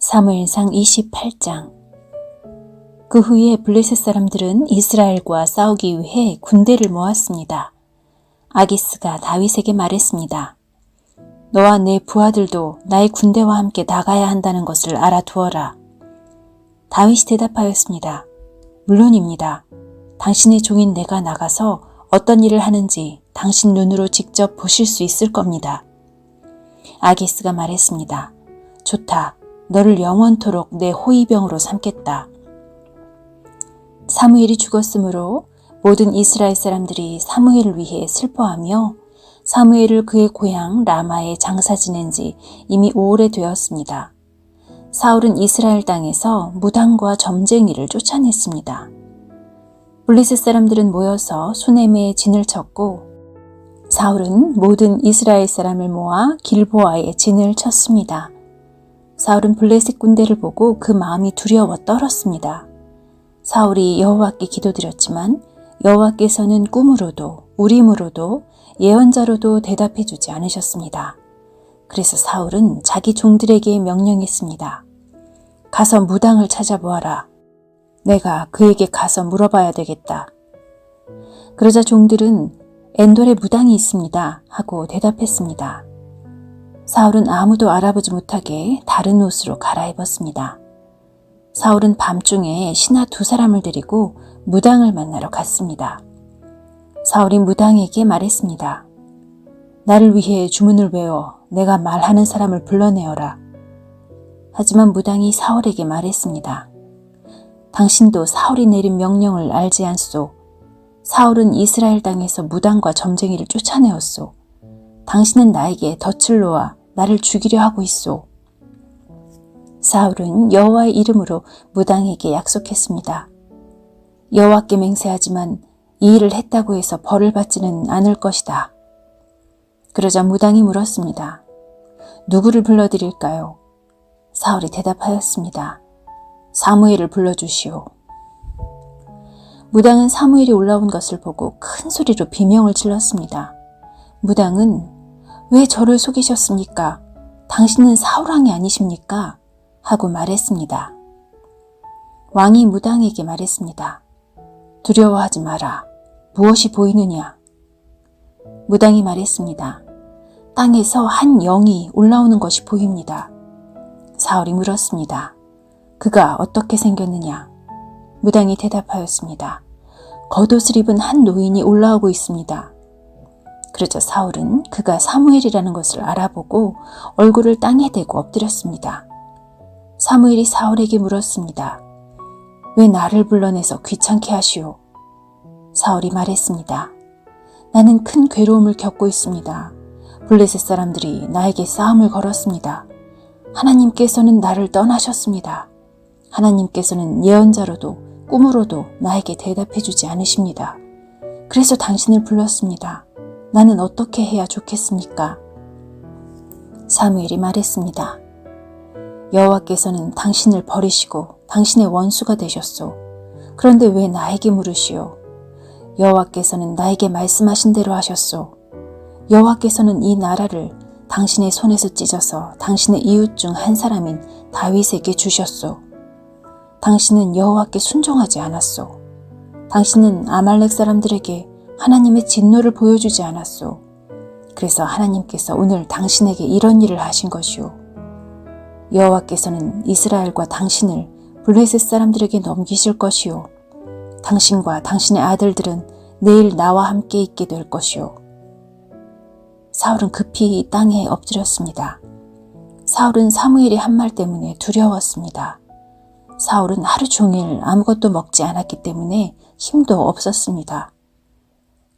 사무엘상 28장. 그 후에 블레셋 사람들은 이스라엘과 싸우기 위해 군대를 모았습니다. 아기스가 다윗에게 말했습니다. 너와 내 부하들도 나의 군대와 함께 나가야 한다는 것을 알아두어라. 다윗이 대답하였습니다. 물론입니다. 당신의 종인 내가 나가서 어떤 일을 하는지 당신 눈으로 직접 보실 수 있을 겁니다. 아기스가 말했습니다. 좋다. 너를 영원토록 내 호위병으로 삼겠다. 사무엘이 죽었으므로 모든 이스라엘 사람들이 사무엘을 위해 슬퍼하며 사무엘을 그의 고향 라마에 장사 지낸 지 이미 오래 되었습니다. 사울은 이스라엘 땅에서 무당과 점쟁이를 쫓아냈습니다. 블레셋 사람들은 모여서 수네메에 진을 쳤고 사울은 모든 이스라엘 사람을 모아 길보아에 진을 쳤습니다. 사울은 블레셋 군대를 보고 그 마음이 두려워 떨었습니다. 사울이 여호와께 기도드렸지만 여호와께서는 꿈으로도 우림으로도 예언자로도 대답해 주지 않으셨습니다. 그래서 사울은 자기 종들에게 명령했습니다. 가서 무당을 찾아보아라. 내가 그에게 가서 물어봐야 되겠다. 그러자 종들은 엔돌에 무당이 있습니다 하고 대답했습니다. 사울은 아무도 알아보지 못하게 다른 옷으로 갈아입었습니다. 사울은 밤중에 신하 2사람을 데리고 무당을 만나러 갔습니다. 사울이 무당에게 말했습니다. 나를 위해 주문을 외워 내가 말하는 사람을 불러내어라. 하지만 무당이 사울에게 말했습니다. 당신도 사울이 내린 명령을 알지 않소. 사울은 이스라엘 땅에서 무당과 점쟁이를 쫓아내었소. 당신은 나에게 덫을 놓아 나를 죽이려 하고 있소. 사울은 여호와의 이름으로 무당에게 약속했습니다. 여호와께 맹세하지만 이 일을 했다고 해서 벌을 받지는 않을 것이다. 그러자 무당이 물었습니다. 누구를 불러드릴까요? 사울이 대답하였습니다. 사무엘을 불러주시오. 무당은 사무엘이 올라온 것을 보고 큰 소리로 비명을 질렀습니다. 무당은 왜 저를 속이셨습니까? 당신은 사울왕이 아니십니까? 하고 말했습니다. 왕이 무당에게 말했습니다. 두려워하지 마라. 무엇이 보이느냐? 무당이 말했습니다. 땅에서 한 영이 올라오는 것이 보입니다. 사울이 물었습니다. 그가 어떻게 생겼느냐? 무당이 대답하였습니다. 겉옷을 입은 한 노인이 올라오고 있습니다. 그러자 사울은 그가 사무엘이라는 것을 알아보고 얼굴을 땅에 대고 엎드렸습니다. 사무엘이 사울에게 물었습니다. 왜 나를 불러내서 귀찮게 하시오? 사울이 말했습니다. 나는 큰 괴로움을 겪고 있습니다. 블레셋 사람들이 나에게 싸움을 걸었습니다. 하나님께서는 나를 떠나셨습니다. 하나님께서는 예언자로도 꿈으로도 나에게 대답해 주지 않으십니다. 그래서 당신을 불렀습니다. 나는 어떻게 해야 좋겠습니까? 사무엘이 말했습니다. 여호와께서는 당신을 버리시고 당신의 원수가 되셨소. 그런데 왜 나에게 물으시오? 여호와께서는 나에게 말씀하신 대로 하셨소. 여호와께서는 이 나라를 당신의 손에서 찢어서 당신의 이웃 중 한 사람인 다윗에게 주셨소. 당신은 여호와께 순종하지 않았소. 당신은 아말렉 사람들에게 하나님의 진노를 보여주지 않았소. 그래서 하나님께서 오늘 당신에게 이런 일을 하신 것이오. 여호와께서는 이스라엘과 당신을 블레셋 사람들에게 넘기실 것이오. 당신과 당신의 아들들은 내일 나와 함께 있게 될 것이오. 사울은 급히 땅에 엎드렸습니다. 사울은 사무엘의 한 말 때문에 두려웠습니다. 사울은 하루 종일 아무것도 먹지 않았기 때문에 힘도 없었습니다.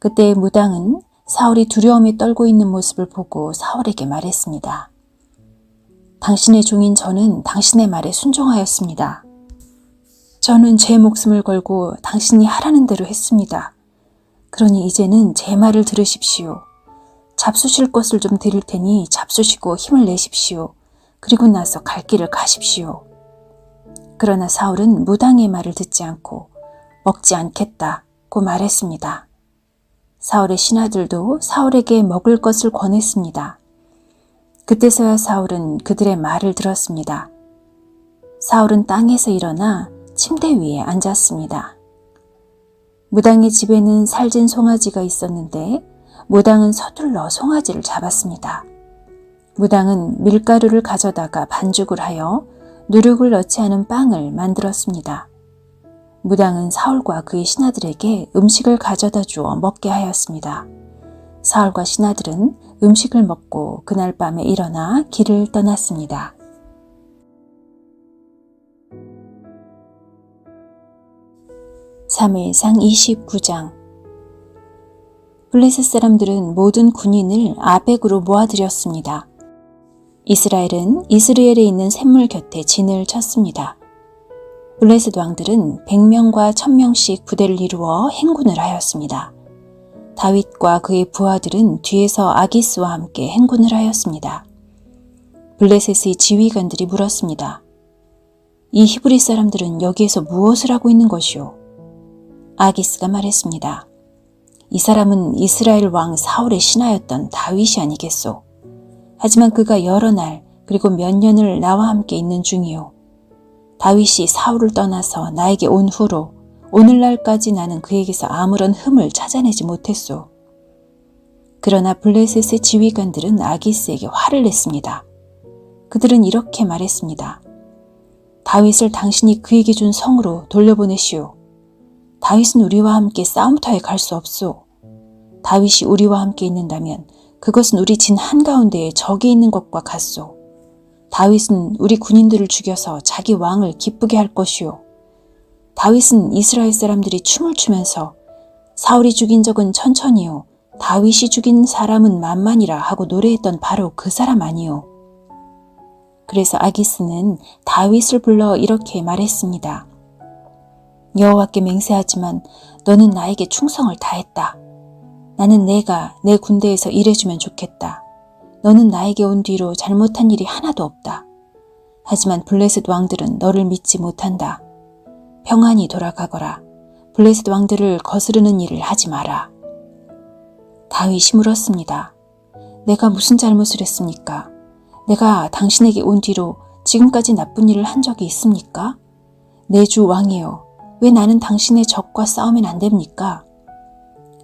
그때 무당은 사울이 두려움에 떨고 있는 모습을 보고 사울에게 말했습니다. 당신의 종인 저는 당신의 말에 순종하였습니다. 저는 제 목숨을 걸고 당신이 하라는 대로 했습니다. 그러니 이제는 제 말을 들으십시오. 잡수실 것을 좀 드릴 테니 잡수시고 힘을 내십시오. 그리고 나서 갈 길을 가십시오. 그러나 사울은 무당의 말을 듣지 않고 먹지 않겠다고 말했습니다. 사울의 신하들도 사울에게 먹을 것을 권했습니다. 그때서야 사울은 그들의 말을 들었습니다. 사울은 땅에서 일어나 침대 위에 앉았습니다. 무당의 집에는 살진 송아지가 있었는데 무당은 서둘러 송아지를 잡았습니다. 무당은 밀가루를 가져다가 반죽을 하여 누룩을 넣지 않은 빵을 만들었습니다. 무당은 사울과 그의 신하들에게 음식을 가져다 주어 먹게 하였습니다. 사울과 신하들은 음식을 먹고 그날 밤에 일어나 길을 떠났습니다. 사무엘상 29장. 블레셋 사람들은 모든 군인을 아벡으로 모아들였습니다. 이스라엘은 이스라엘에 있는 샘물 곁에 진을 쳤습니다. 블레셋 왕들은 100명과 1000명씩 부대를 이루어 행군을 하였습니다. 다윗과 그의 부하들은 뒤에서 아기스와 함께 행군을 하였습니다. 블레셋의 지휘관들이 물었습니다. 이 히브리 사람들은 여기에서 무엇을 하고 있는 것이오? 아기스가 말했습니다. 이 사람은 이스라엘 왕 사울의 신하였던 다윗이 아니겠소. 하지만 그가 여러 날 그리고 몇 년을 나와 함께 있는 중이오. 다윗이 사울을 떠나서 나에게 온 후로 오늘날까지 나는 그에게서 아무런 흠을 찾아내지 못했소. 그러나 블레셋의 지휘관들은 아기스에게 화를 냈습니다. 그들은 이렇게 말했습니다. 다윗을 당신이 그에게 준 성으로 돌려보내시오. 다윗은 우리와 함께 싸움터에 갈 수 없소. 다윗이 우리와 함께 있는다면 그것은 우리 진 한가운데에 적이 있는 것과 같소. 다윗은 우리 군인들을 죽여서 자기 왕을 기쁘게 할 것이오. 다윗은 이스라엘 사람들이 춤을 추면서 사울이 죽인 적은 천천히요, 다윗이 죽인 사람은 만만이라 하고 노래했던 바로 그 사람 아니오. 그래서 아기스는 다윗을 불러 이렇게 말했습니다. 여호와께 맹세하지만 너는 나에게 충성을 다했다. 나는 내가 내 군대에서 일해주면 좋겠다. 너는 나에게 온 뒤로 잘못한 일이 하나도 없다. 하지만 블레셋 왕들은 너를 믿지 못한다. 평안히 돌아가거라. 블레셋 왕들을 거스르는 일을 하지 마라. 다윗이 물었습니다. 내가 무슨 잘못을 했습니까? 내가 당신에게 온 뒤로 지금까지 나쁜 일을 한 적이 있습니까? 내 주 왕이여, 왜 나는 당신의 적과 싸우면 안 됩니까?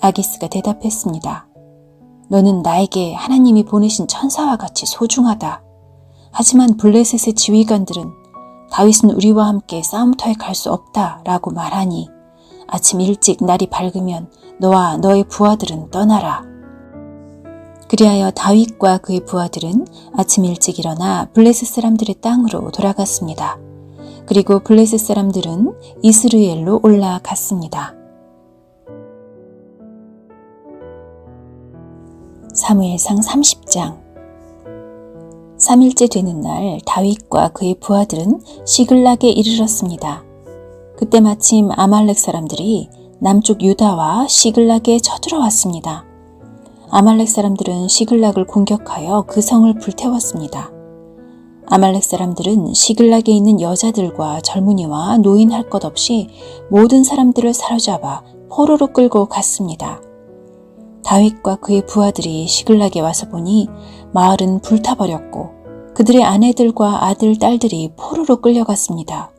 아기스가 대답했습니다. 너는 나에게 하나님이 보내신 천사와 같이 소중하다. 하지만 블레셋의 지휘관들은 다윗은 우리와 함께 싸움터에 갈 수 없다 라고 말하니 아침 일찍 날이 밝으면 너와 너의 부하들은 떠나라. 그리하여 다윗과 그의 부하들은 아침 일찍 일어나 블레셋 사람들의 땅으로 돌아갔습니다. 그리고 블레셋 사람들은 이스르엘로 올라갔습니다. 사무엘상 30장. 3일째 되는 날 다윗과 그의 부하들은 시글락에 이르렀습니다. 그때 마침 아말렉 사람들이 남쪽 유다와 시글락에 쳐들어왔습니다. 아말렉 사람들은 시글락을 공격하여 그 성을 불태웠습니다. 아말렉 사람들은 시글락에 있는 여자들과 젊은이와 노인 할 것 없이 모든 사람들을 사로잡아 포로로 끌고 갔습니다. 다윗과 그의 부하들이 시글락에 와서 보니 마을은 불타버렸고 그들의 아내들과 아들, 딸들이 포로로 끌려갔습니다.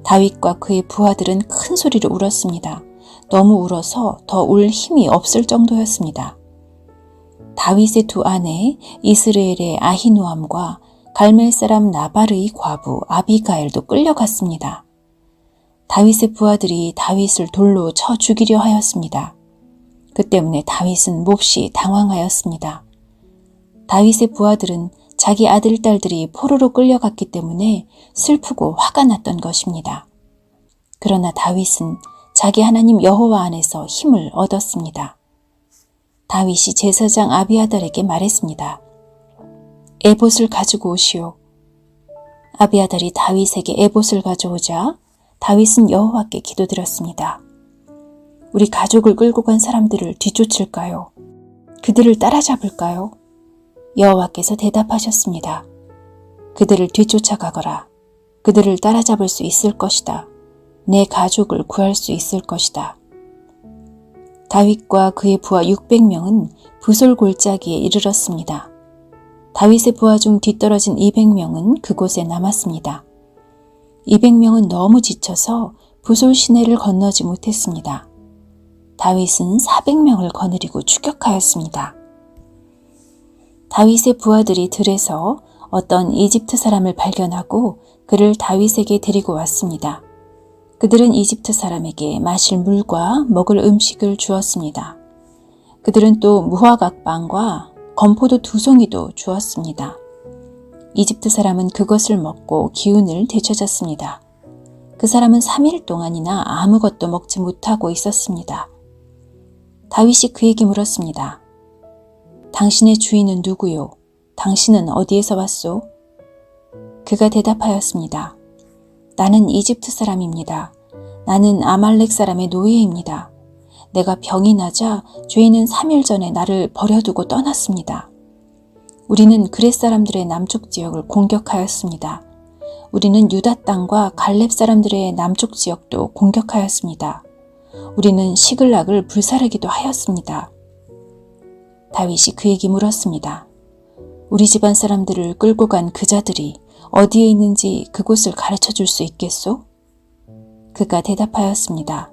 다윗과 그의 부하들은 큰 소리로 울었습니다. 너무 울어서 더 울 힘이 없을 정도였습니다. 다윗의 두 아내 이스라엘의 아히노암과 갈멜 사람 나발의 과부 아비가일도 끌려갔습니다. 다윗의 부하들이 다윗을 돌로 쳐 죽이려 하였습니다. 그 때문에 다윗은 몹시 당황하였습니다. 다윗의 부하들은 자기 아들, 딸들이 포로로 끌려갔기 때문에 슬프고 화가 났던 것입니다. 그러나 다윗은 자기 하나님 여호와 안에서 힘을 얻었습니다. 다윗이 제사장 아비아달에게 말했습니다. 에봇을 가지고 오시오. 아비아달이 다윗에게 에봇을 가져오자 다윗은 여호와께 기도드렸습니다. 우리 가족을 끌고 간 사람들을 뒤쫓을까요? 그들을 따라잡을까요? 여호와께서 대답하셨습니다. 그들을 뒤쫓아가거라. 그들을 따라잡을 수 있을 것이다. 내 가족을 구할 수 있을 것이다. 다윗과 그의 부하 600명은 부솔 골짜기에 이르렀습니다. 다윗의 부하 중 뒤떨어진 200명은 그곳에 남았습니다. 200명은 너무 지쳐서 부솔 시내를 건너지 못했습니다. 다윗은 400명을 거느리고 추격하였습니다. 다윗의 부하들이 들에서 어떤 이집트 사람을 발견하고 그를 다윗에게 데리고 왔습니다. 그들은 이집트 사람에게 마실 물과 먹을 음식을 주었습니다. 그들은 또 무화과빵과 건포도 2송이도 주었습니다. 이집트 사람은 그것을 먹고 기운을 되찾았습니다. 그 사람은 3일 동안이나 아무것도 먹지 못하고 있었습니다. 다윗이 그에게 물었습니다. 당신의 주인은 누구요? 당신은 어디에서 왔소? 그가 대답하였습니다. 나는 이집트 사람입니다. 나는 아말렉 사람의 노예입니다. 내가 병이 나자 죄인은 3일 전에 나를 버려두고 떠났습니다. 우리는 그렛 사람들의 남쪽 지역을 공격하였습니다. 우리는 유다 땅과 갈렙 사람들의 남쪽 지역도 공격하였습니다. 우리는 시글락을 불사르기도 하였습니다. 다윗이 그에게 물었습니다. 우리 집안 사람들을 끌고 간 그 자들이 어디에 있는지 그곳을 가르쳐 줄 수 있겠소? 그가 대답하였습니다.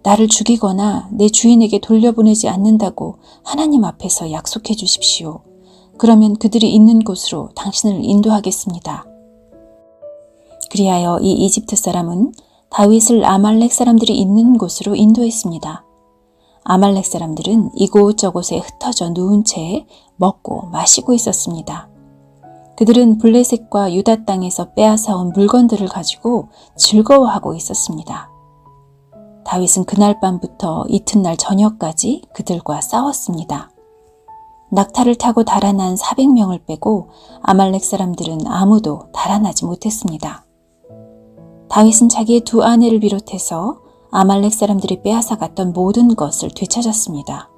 나를 죽이거나 내 주인에게 돌려보내지 않는다고 하나님 앞에서 약속해 주십시오. 그러면 그들이 있는 곳으로 당신을 인도하겠습니다. 그리하여 이 이집트 사람은 다윗을 아말렉 사람들이 있는 곳으로 인도했습니다. 아말렉 사람들은 이곳저곳에 흩어져 누운 채 먹고 마시고 있었습니다. 그들은 블레셋과 유다 땅에서 빼앗아온 물건들을 가지고 즐거워하고 있었습니다. 다윗은 그날 밤부터 이튿날 저녁까지 그들과 싸웠습니다. 낙타를 타고 달아난 400명을 빼고 아말렉 사람들은 아무도 달아나지 못했습니다. 다윗은 자기의 2 아내를 비롯해서 아말렉 사람들이 빼앗아갔던 모든 것을 되찾았습니다.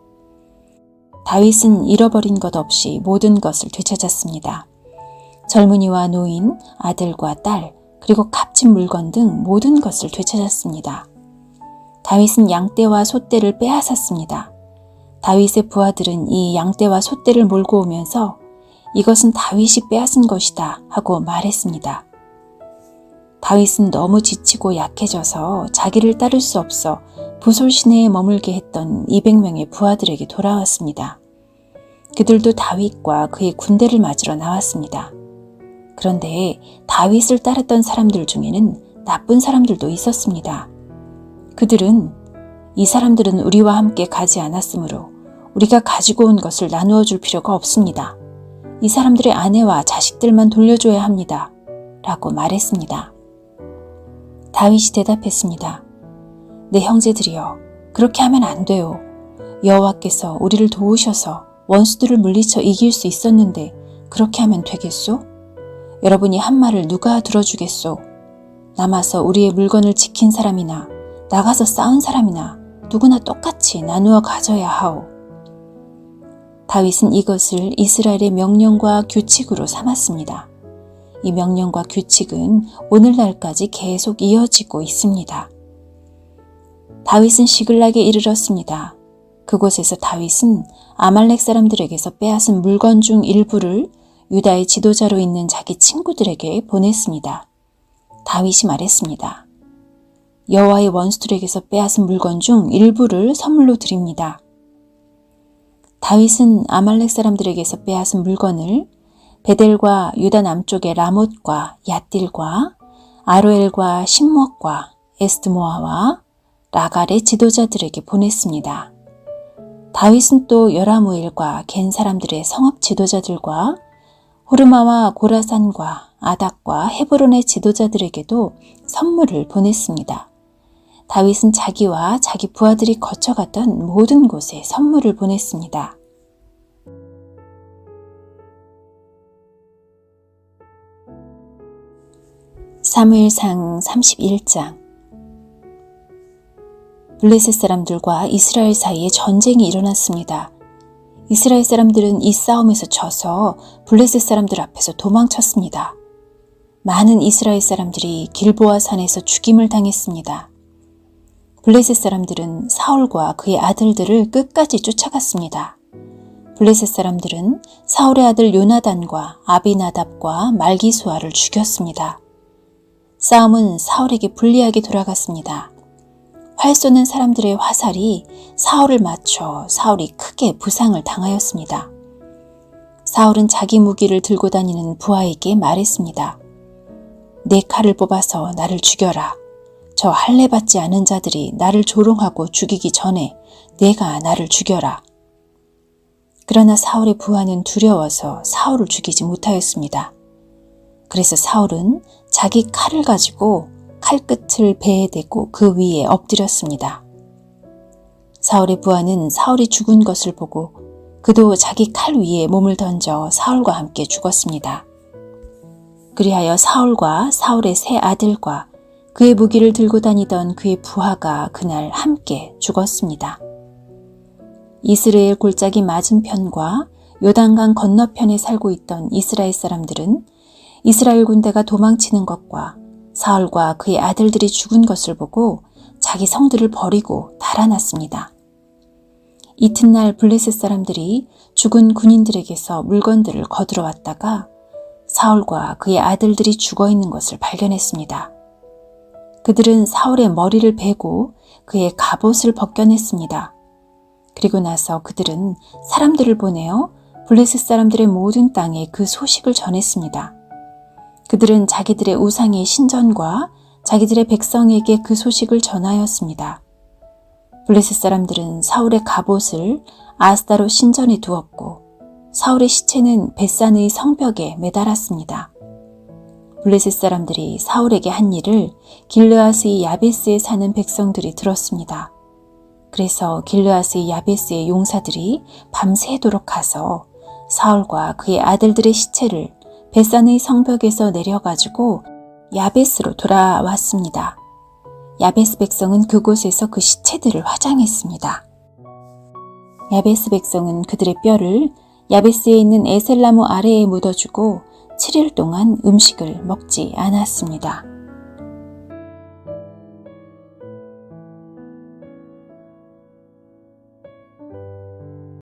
다윗은 잃어버린 것 없이 모든 것을 되찾았습니다. 젊은이와 노인, 아들과 딸, 그리고 값진 물건 등 모든 것을 되찾았습니다. 다윗은 양떼와 소떼를 빼앗았습니다. 다윗의 부하들은 이 양떼와 소떼를 몰고 오면서 이것은 다윗이 빼앗은 것이다 하고 말했습니다. 다윗은 너무 지치고 약해져서 자기를 따를 수 없어 부솔 시내에 머물게 했던 200명의 부하들에게 돌아왔습니다. 그들도 다윗과 그의 군대를 맞으러 나왔습니다. 그런데 다윗을 따랐던 사람들 중에는 나쁜 사람들도 있었습니다. 그들은 이 사람들은 우리와 함께 가지 않았으므로 우리가 가지고 온 것을 나누어 줄 필요가 없습니다. 이 사람들의 아내와 자식들만 돌려줘야 합니다. 라고 말했습니다. 다윗이 대답했습니다. 내 형제들이여, 그렇게 하면 안 돼요. 여호와께서 우리를 도우셔서 원수들을 물리쳐 이길 수 있었는데 그렇게 하면 되겠소? 여러분이 한 말을 누가 들어주겠소? 남아서 우리의 물건을 지킨 사람이나 나가서 싸운 사람이나 누구나 똑같이 나누어 가져야 하오. 다윗은 이것을 이스라엘의 명령과 규칙으로 삼았습니다. 이 명령과 규칙은 오늘날까지 계속 이어지고 있습니다. 다윗은 시글락에 이르렀습니다. 그곳에서 다윗은 아말렉 사람들에게서 빼앗은 물건 중 일부를 유다의 지도자로 있는 자기 친구들에게 보냈습니다. 다윗이 말했습니다. 여호와의 원수들에게서 빼앗은 물건 중 일부를 선물로 드립니다. 다윗은 아말렉 사람들에게서 빼앗은 물건을 베델과 유다 남쪽의 라못과 얏딜과 아로엘과 신목과 에스드모아와 라갈의 지도자들에게 보냈습니다. 다윗은 또 여라무엘과 겐 사람들의 성읍 지도자들과 호르마와 고라산과 아닥과 헤브론의 지도자들에게도 선물을 보냈습니다. 다윗은 자기와 자기 부하들이 거쳐갔던 모든 곳에 선물을 보냈습니다. 사무엘상 31장. 블레셋 사람들과 이스라엘 사이에 전쟁이 일어났습니다. 이스라엘 사람들은 이 싸움에서 져서 블레셋 사람들 앞에서 도망쳤습니다. 많은 이스라엘 사람들이 길보아 산에서 죽임을 당했습니다. 블레셋 사람들은 사울과 그의 아들들을 끝까지 쫓아갔습니다. 블레셋 사람들은 사울의 아들 요나단과 아비나답과 말기수아를 죽였습니다. 싸움은 사울에게 불리하게 돌아갔습니다. 활 쏘는 사람들의 화살이 사울을 맞춰 사울이 크게 부상을 당하였습니다. 사울은 자기 무기를 들고 다니는 부하에게 말했습니다. 내 칼을 뽑아서 나를 죽여라. 저 할례 받지 않은 자들이 나를 조롱하고 죽이기 전에 내가 나를 죽여라. 그러나 사울의 부하는 두려워서 사울을 죽이지 못하였습니다. 그래서 사울은 자기 칼을 가지고 칼끝을 배에 대고 그 위에 엎드렸습니다. 사울의 부하는 사울이 죽은 것을 보고 그도 자기 칼 위에 몸을 던져 사울과 함께 죽었습니다. 그리하여 사울과 사울의 세 아들과 그의 무기를 들고 다니던 그의 부하가 그날 함께 죽었습니다. 이스라엘 골짜기 맞은편과 요단강 건너편에 살고 있던 이스라엘 사람들은 이스라엘 군대가 도망치는 것과 사울과 그의 아들들이 죽은 것을 보고 자기 성들을 버리고 달아났습니다. 이튿날 블레셋 사람들이 죽은 군인들에게서 물건들을 거두러 왔다가 사울과 그의 아들들이 죽어 있는 것을 발견했습니다. 그들은 사울의 머리를 베고 그의 갑옷을 벗겨냈습니다. 그리고 나서 그들은 사람들을 보내어 블레셋 사람들의 모든 땅에 그 소식을 전했습니다. 그들은 자기들의 우상의 신전과 자기들의 백성에게 그 소식을 전하였습니다. 블레셋 사람들은 사울의 갑옷을 아스다롯 신전에 두었고 사울의 시체는 벳산의 성벽에 매달았습니다. 블레셋 사람들이 사울에게 한 일을 길르앗의 야베스에 사는 백성들이 들었습니다. 그래서 길르앗의 야베스의 용사들이 밤새도록 가서 사울과 그의 아들들의 시체를 벳산의 성벽에서 내려가지고 야베스로 돌아왔습니다. 야베스 백성은 그곳에서 그 시체들을 화장했습니다. 야베스 백성은 그들의 뼈를 야베스에 있는 에셀나무 아래에 묻어주고 7일 동안 음식을 먹지 않았습니다.